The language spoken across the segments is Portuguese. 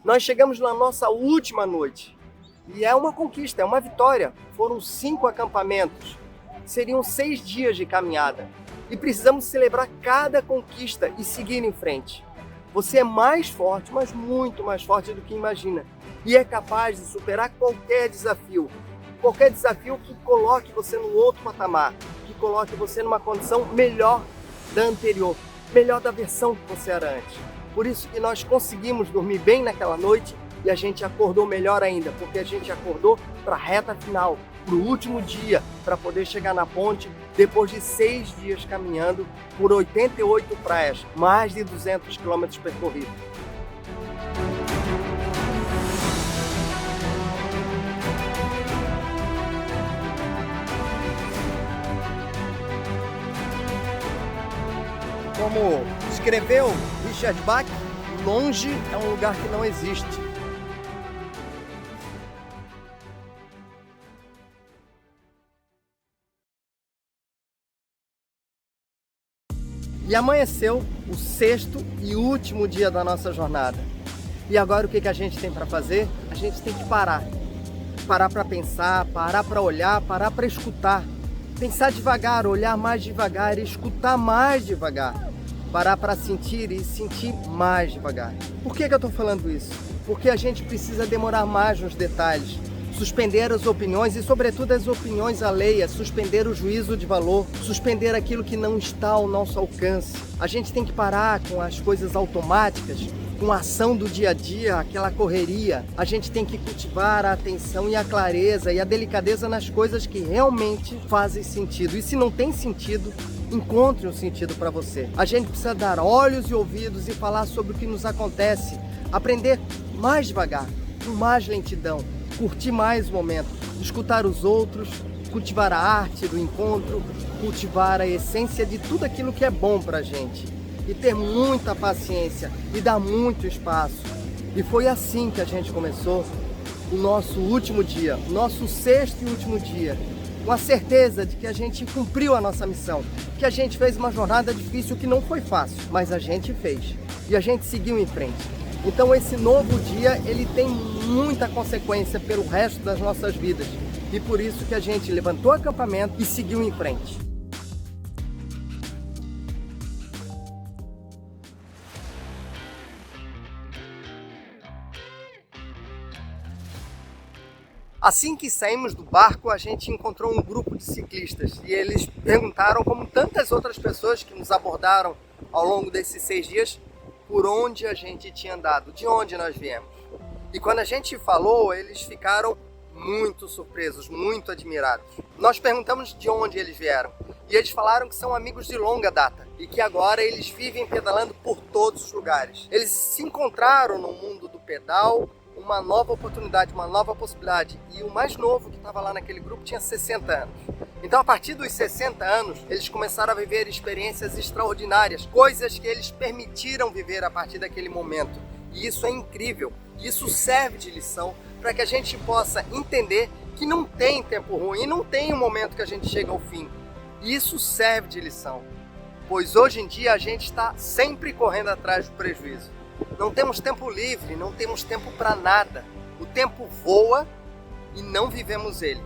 Nós chegamos na nossa última noite e é uma conquista, é uma vitória. Foram 5 acampamentos, seriam 6 dias de caminhada e precisamos celebrar cada conquista e seguir em frente. Você é mais forte, mas muito mais forte do que imagina e é capaz de superar qualquer desafio que coloque você num outro patamar, que coloque você numa condição melhor da anterior, melhor da versão que você era antes. Por isso que nós conseguimos dormir bem naquela noite e a gente acordou melhor ainda, porque a gente acordou para a reta final, para o último dia, para poder chegar na ponte depois de 6 dias caminhando por 88 praias, mais de 200 quilômetros percorridos. Como escreveu Richard Bach, longe é um lugar que não existe. E amanheceu o 6º e último dia da nossa jornada. E agora o que a gente tem para fazer? A gente tem que parar. Parar para pensar, parar para olhar, parar para escutar. Pensar devagar, olhar mais devagar e escutar mais devagar. Parar para sentir e sentir mais devagar. Por que eu estou falando isso? Porque a gente precisa demorar mais nos detalhes, suspender as opiniões e, sobretudo, as opiniões alheias, suspender o juízo de valor, suspender aquilo que não está ao nosso alcance. A gente tem que parar com as coisas automáticas, com a ação do dia a dia, aquela correria. A gente tem que cultivar a atenção e a clareza e a delicadeza nas coisas que realmente fazem sentido. E se não tem sentido, encontre um sentido para você. A gente precisa dar olhos e ouvidos e falar sobre o que nos acontece, aprender mais devagar, com mais lentidão, curtir mais o momento, escutar os outros, cultivar a arte do encontro, cultivar a essência de tudo aquilo que é bom para a gente e ter muita paciência e dar muito espaço. E foi assim que a gente começou o nosso último dia, nosso 6º e último dia, com a certeza de que a gente cumpriu a nossa missão, que a gente fez uma jornada difícil que não foi fácil, mas a gente fez e a gente seguiu em frente. Então esse novo dia, ele tem muita consequência pelo resto das nossas vidas e por isso que a gente levantou o acampamento e seguiu em frente. Assim que saímos do barco, a gente encontrou um grupo de ciclistas e eles perguntaram, como tantas outras pessoas que nos abordaram ao longo desses 6 dias, por onde a gente tinha andado, de onde nós viemos. E quando a gente falou, eles ficaram muito surpresos, muito admirados. Nós perguntamos de onde eles vieram e eles falaram que são amigos de longa data e que agora eles vivem pedalando por todos os lugares. Eles se encontraram no mundo do pedal, uma nova oportunidade, uma nova possibilidade. E o mais novo que estava lá naquele grupo tinha 60 anos. Então, a partir dos 60 anos, eles começaram a viver experiências extraordinárias, coisas que eles permitiram viver a partir daquele momento. E isso é incrível. Isso serve de lição para que a gente possa entender que não tem tempo ruim, não tem um momento que a gente chega ao fim. E isso serve de lição, pois hoje em dia a gente está sempre correndo atrás do prejuízo. Não temos tempo livre, não temos tempo para nada. O tempo voa e não vivemos ele.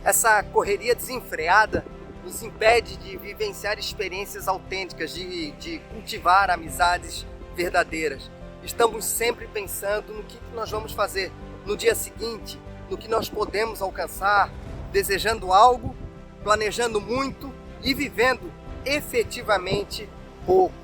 Essa correria desenfreada nos impede de vivenciar experiências autênticas, de cultivar amizades verdadeiras. Estamos sempre pensando no que nós vamos fazer no dia seguinte, no que nós podemos alcançar, desejando algo, planejando muito e vivendo efetivamente pouco.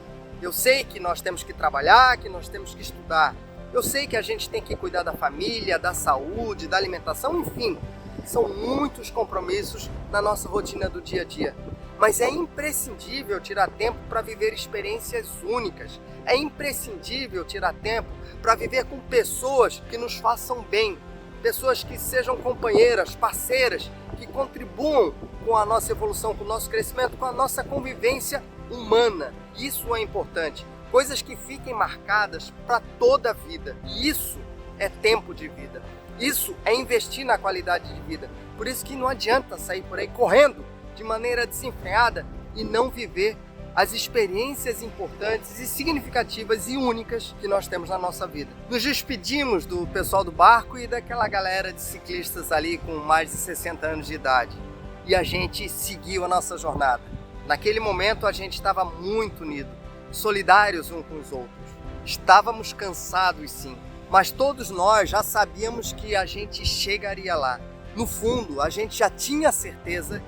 Eu sei que nós temos que trabalhar, que nós temos que estudar. Eu sei que a gente tem que cuidar da família, da saúde, da alimentação, enfim. São muitos compromissos na nossa rotina do dia a dia. Mas é imprescindível tirar tempo para viver experiências únicas. É imprescindível tirar tempo para viver com pessoas que nos façam bem. Pessoas que sejam companheiras, parceiras, que contribuam com a nossa evolução, com o nosso crescimento, com a nossa convivência humana. Isso é importante. Coisas que fiquem marcadas para toda a vida. E isso é tempo de vida. Isso é investir na qualidade de vida. Por isso que não adianta sair por aí correndo de maneira desenfreada e não viver as experiências importantes e significativas e únicas que nós temos na nossa vida. Nos despedimos do pessoal do barco e daquela galera de ciclistas ali com mais de 60 anos de idade. E a gente seguiu a nossa jornada. Naquele momento a gente estava muito unido, solidários uns com os outros. Estávamos cansados, sim, mas todos nós já sabíamos que a gente chegaria lá. No fundo, a gente já tinha certeza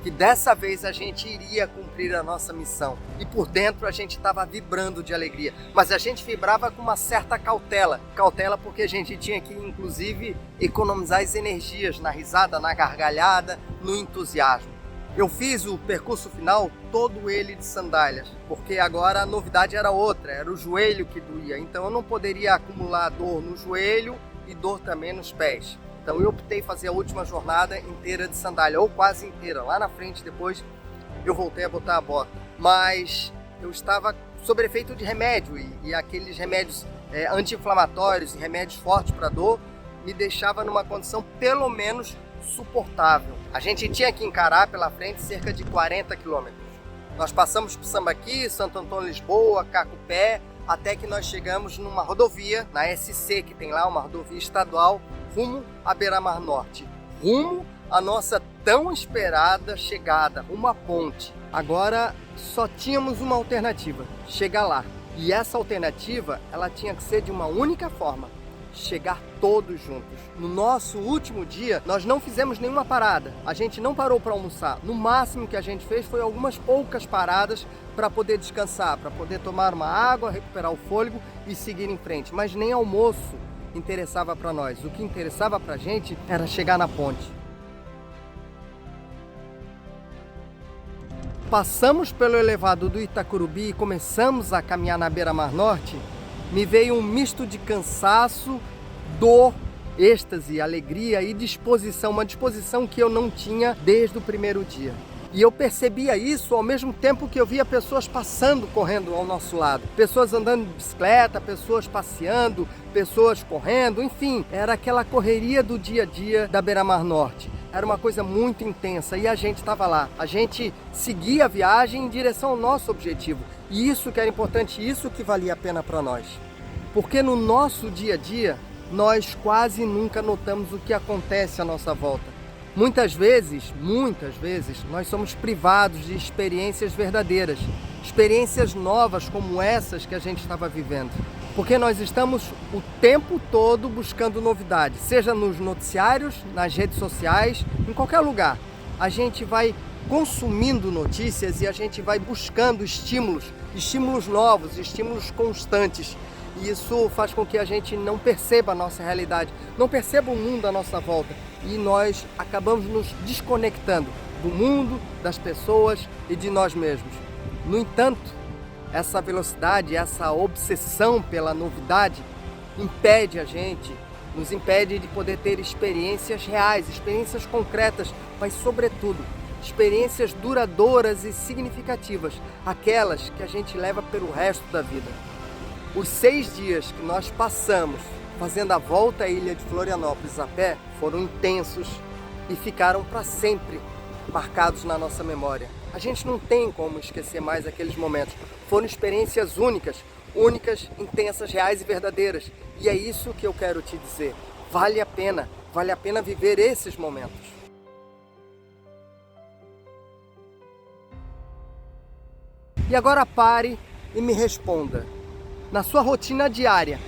que dessa vez a gente iria cumprir a nossa missão. E por dentro a gente estava vibrando de alegria. Mas a gente vibrava com uma certa cautela. Cautela porque a gente tinha que, inclusive, economizar as energias na risada, na gargalhada, no entusiasmo. Eu fiz o percurso final todo ele de sandálias, porque agora a novidade era outra, era o joelho que doía. Então eu não poderia acumular dor no joelho e dor também nos pés. Então eu optei fazer a última jornada inteira de sandália, ou quase inteira. Lá na frente, depois, eu voltei a botar a bota. Mas eu estava sob efeito de remédio, e aqueles remédios anti-inflamatórios e remédios fortes para dor me deixava numa condição pelo menos suportável. A gente tinha que encarar pela frente cerca de 40 quilômetros. Nós passamos por Sambaqui, Santo Antônio, Lisboa, Cacupé, até que nós chegamos numa rodovia, na SC, que tem lá uma rodovia estadual, rumo à Beira-Mar Norte, rumo à nossa tão esperada chegada, rumo à ponte. Agora só tínhamos uma alternativa, chegar lá. E essa alternativa, ela tinha que ser de uma única forma, chegar todos juntos. No nosso último dia, nós não fizemos nenhuma parada. A gente não parou para almoçar. No máximo que a gente fez foi algumas poucas paradas para poder descansar, para poder tomar uma água, recuperar o fôlego e seguir em frente. Mas nem almoço interessava para nós. O que interessava para a gente era chegar na ponte. Passamos pelo elevado do Itacurubi e começamos a caminhar na Beira-Mar Norte. Me veio um misto de cansaço, dor, êxtase, alegria e disposição, uma disposição que eu não tinha desde o primeiro dia. E eu percebia isso ao mesmo tempo que eu via pessoas passando, correndo ao nosso lado. Pessoas andando de bicicleta, pessoas passeando, pessoas correndo, enfim, era aquela correria do dia a dia da Beira-Mar Norte. Era uma coisa muito intensa e a gente estava lá. A gente seguia a viagem em direção ao nosso objetivo. E isso que era importante, isso que valia a pena para nós. Porque no nosso dia a dia, nós quase nunca notamos o que acontece à nossa volta. Muitas vezes, nós somos privados de experiências verdadeiras, experiências novas como essas que a gente estava vivendo. Porque nós estamos o tempo todo buscando novidades, seja nos noticiários, nas redes sociais, em qualquer lugar. A gente vai consumindo notícias e a gente vai buscando estímulos novos, estímulos constantes. E isso faz com que a gente não perceba a nossa realidade, não perceba o mundo à nossa volta. E nós acabamos nos desconectando do mundo, das pessoas e de nós mesmos. No entanto, essa velocidade, essa obsessão pela novidade impede a gente, nos impede de poder ter experiências reais, experiências concretas, mas sobretudo experiências duradouras e significativas, aquelas que a gente leva pelo resto da vida. Os 6 dias que nós passamos fazendo a volta à ilha de Florianópolis a pé foram intensos e ficaram para sempre marcados na nossa memória. A gente não tem como esquecer mais aqueles momentos. Foram experiências únicas, intensas, reais e verdadeiras. E é isso que eu quero te dizer. Vale a pena viver esses momentos. E agora pare e me responda. Na sua rotina diária,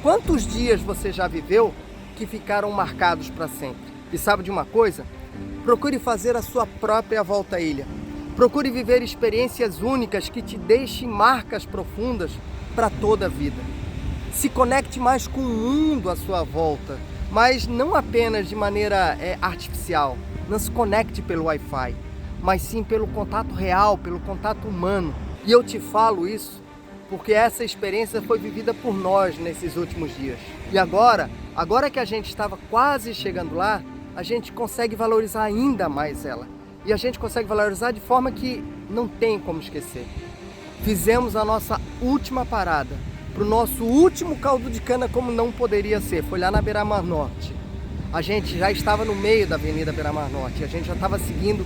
quantos dias você já viveu que ficaram marcados para sempre? E sabe de uma coisa? Procure fazer a sua própria volta à ilha. Procure viver experiências únicas que te deixem marcas profundas para toda a vida. Se conecte mais com o mundo à sua volta, mas não apenas de maneira artificial. Não se conecte pelo Wi-Fi, mas sim pelo contato real, pelo contato humano. E eu te falo isso porque essa experiência foi vivida por nós nesses últimos dias. E agora que a gente estava quase chegando lá, a gente consegue valorizar ainda mais ela. E a gente consegue valorizar de forma que não tem como esquecer. Fizemos a nossa última parada, para o nosso último caldo de cana como não poderia ser, foi lá na Beira-Mar Norte. A gente já estava no meio da Avenida Beira-Mar Norte, a gente já estava seguindo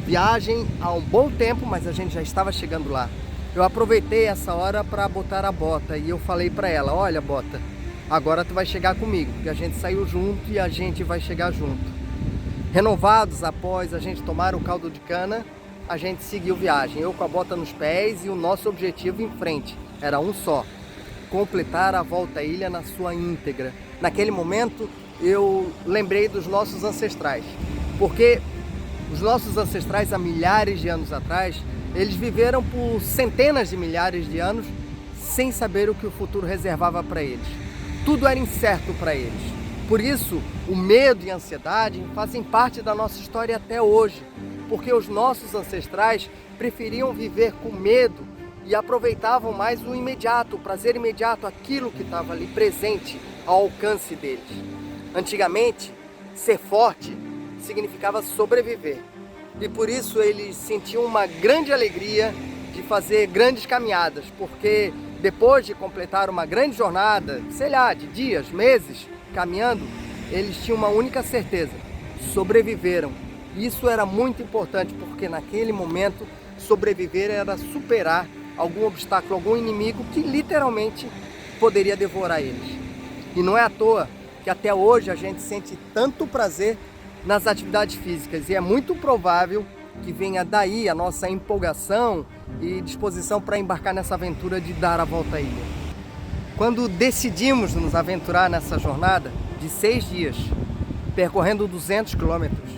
viagem há um bom tempo, mas a gente já estava chegando lá. Eu aproveitei essa hora para botar a Bota e eu falei para ela, olha Bota, agora tu vai chegar comigo, porque a gente saiu junto e a gente vai chegar junto. Renovados após a gente tomar o caldo de cana, a gente seguiu viagem, eu com a Bota nos pés e o nosso objetivo em frente, era um só, completar a volta à ilha na sua íntegra. Naquele momento eu lembrei dos nossos ancestrais, porque os nossos ancestrais há milhares de anos atrás, eles viveram por centenas de milhares de anos sem saber o que o futuro reservava para eles. Tudo era incerto para eles. Por isso, o medo e a ansiedade fazem parte da nossa história até hoje, porque os nossos ancestrais preferiam viver com medo e aproveitavam mais o imediato, o prazer imediato, aquilo que estava ali presente ao alcance deles. Antigamente, ser forte significava sobreviver. E por isso eles sentiam uma grande alegria de fazer grandes caminhadas, porque depois de completar uma grande jornada, sei lá, de dias, meses, caminhando, eles tinham uma única certeza: sobreviveram. Isso era muito importante, porque naquele momento sobreviver era superar algum obstáculo, algum inimigo que literalmente poderia devorar eles. E não é à toa que até hoje a gente sente tanto prazer nas atividades físicas, e é muito provável que venha daí a nossa empolgação e disposição para embarcar nessa aventura de dar a volta à ilha. Quando decidimos nos aventurar nessa jornada de 6 dias, percorrendo 200 quilômetros,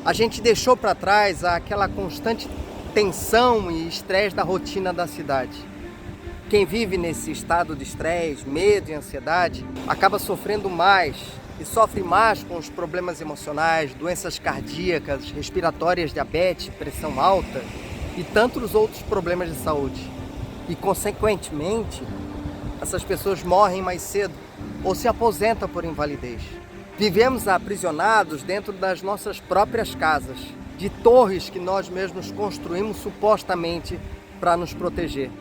a gente deixou para trás aquela constante tensão e estresse da rotina da cidade. Quem vive nesse estado de estresse, medo e ansiedade, acaba sofrendo mais e sofre mais com os problemas emocionais, doenças cardíacas, respiratórias, diabetes, pressão alta e tantos outros problemas de saúde. E, consequentemente, essas pessoas morrem mais cedo ou se aposentam por invalidez. Vivemos aprisionados dentro das nossas próprias casas, de torres que nós mesmos construímos supostamente para nos proteger.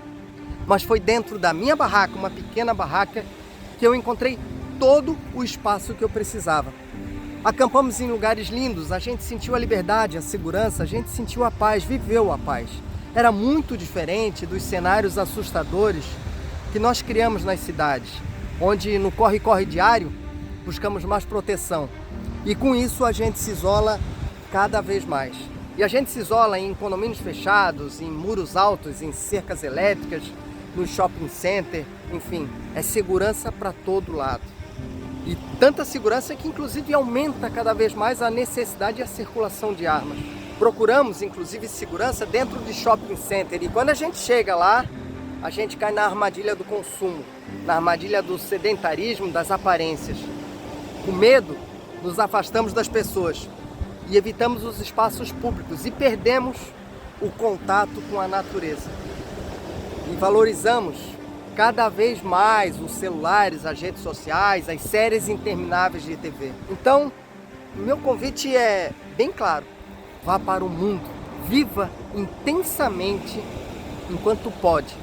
Mas foi dentro da minha barraca, uma pequena barraca, que eu encontrei todo o espaço que eu precisava. Acampamos em lugares lindos, a gente sentiu a liberdade, a segurança, a gente sentiu a paz, viveu a paz. Era muito diferente dos cenários assustadores que nós criamos nas cidades, onde no corre-corre diário buscamos mais proteção. E com isso a gente se isola cada vez mais. E a gente se isola em condomínios fechados, em muros altos, em cercas elétricas, no shopping center, enfim, é segurança para todo lado. E tanta segurança que inclusive aumenta cada vez mais a necessidade e a circulação de armas. Procuramos inclusive segurança dentro de shopping center, e quando a gente chega lá, a gente cai na armadilha do consumo, na armadilha do sedentarismo, das aparências. Com medo, nos afastamos das pessoas e evitamos os espaços públicos e perdemos o contato com a natureza. E valorizamos cada vez mais os celulares, as redes sociais, as séries intermináveis de TV. Então, meu convite é bem claro: vá para o mundo, viva intensamente enquanto pode,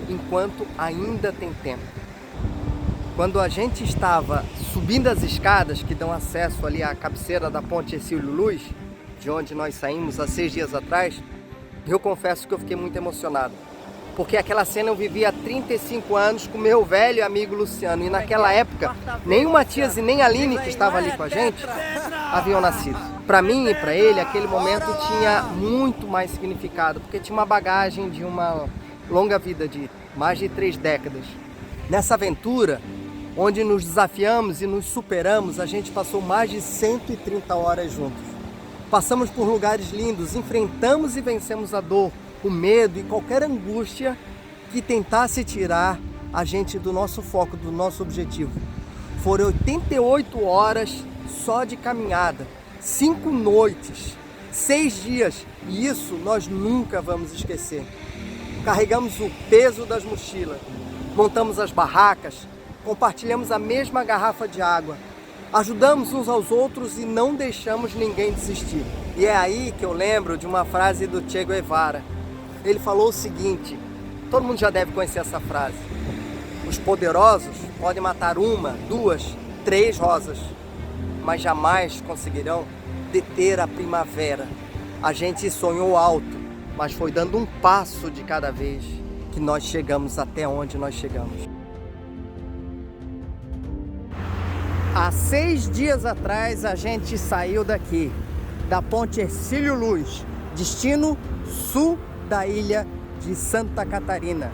enquanto ainda tem tempo. Quando a gente estava subindo as escadas que dão acesso ali à cabeceira da Ponte Hercílio Luz, de onde nós saímos há 6 dias atrás, eu confesso que eu fiquei muito emocionado. Porque aquela cena eu vivi há 35 anos com meu velho amigo Luciano. E naquela época, nem o Matias e nem a Aline, que estava ali com a gente, haviam nascido. Para mim e para ele, aquele momento tinha muito mais significado, porque tinha uma bagagem de uma longa vida de mais de 3 décadas. Nessa aventura, onde nos desafiamos e nos superamos, a gente passou mais de 130 horas juntos. Passamos por lugares lindos, enfrentamos e vencemos a dor, o medo e qualquer angústia que tentasse tirar a gente do nosso foco, do nosso objetivo. Foram 88 horas só de caminhada, 5 noites, 6 dias, e isso nós nunca vamos esquecer. Carregamos o peso das mochilas, montamos as barracas, compartilhamos a mesma garrafa de água, ajudamos uns aos outros e não deixamos ninguém desistir. E é aí que eu lembro de uma frase do Che Guevara. Ele falou o seguinte, todo mundo já deve conhecer essa frase: os poderosos podem matar 1, 2, 3 rosas, mas jamais conseguirão deter a primavera. A gente sonhou alto, mas foi dando um passo de cada vez que nós chegamos até onde nós chegamos. Há 6 dias atrás a gente saiu daqui, da Ponte Hercílio Luz, destino sul da ilha de Santa Catarina.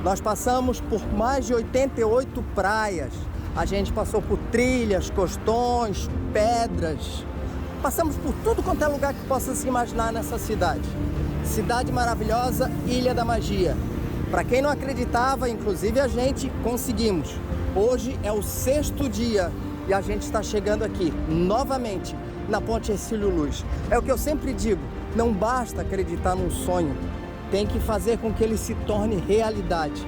Nós passamos por mais de 88 praias, a gente passou por trilhas, costões, pedras, passamos por tudo quanto é lugar que possa se imaginar nessa cidade. Cidade maravilhosa, Ilha da Magia. Para quem não acreditava, inclusive a gente, conseguimos. Hoje é o 6º dia e a gente está chegando aqui, novamente, na Ponte Hercílio Luz. É o que eu sempre digo, não basta acreditar num sonho, tem que fazer com que ele se torne realidade.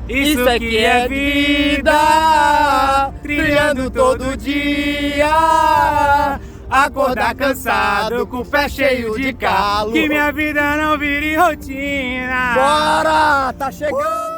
Isso aqui é vida, trilhando todo dia. Acordar cansado, com o pé cheio de calo, que minha vida não vire rotina. Bora! Tá chegando!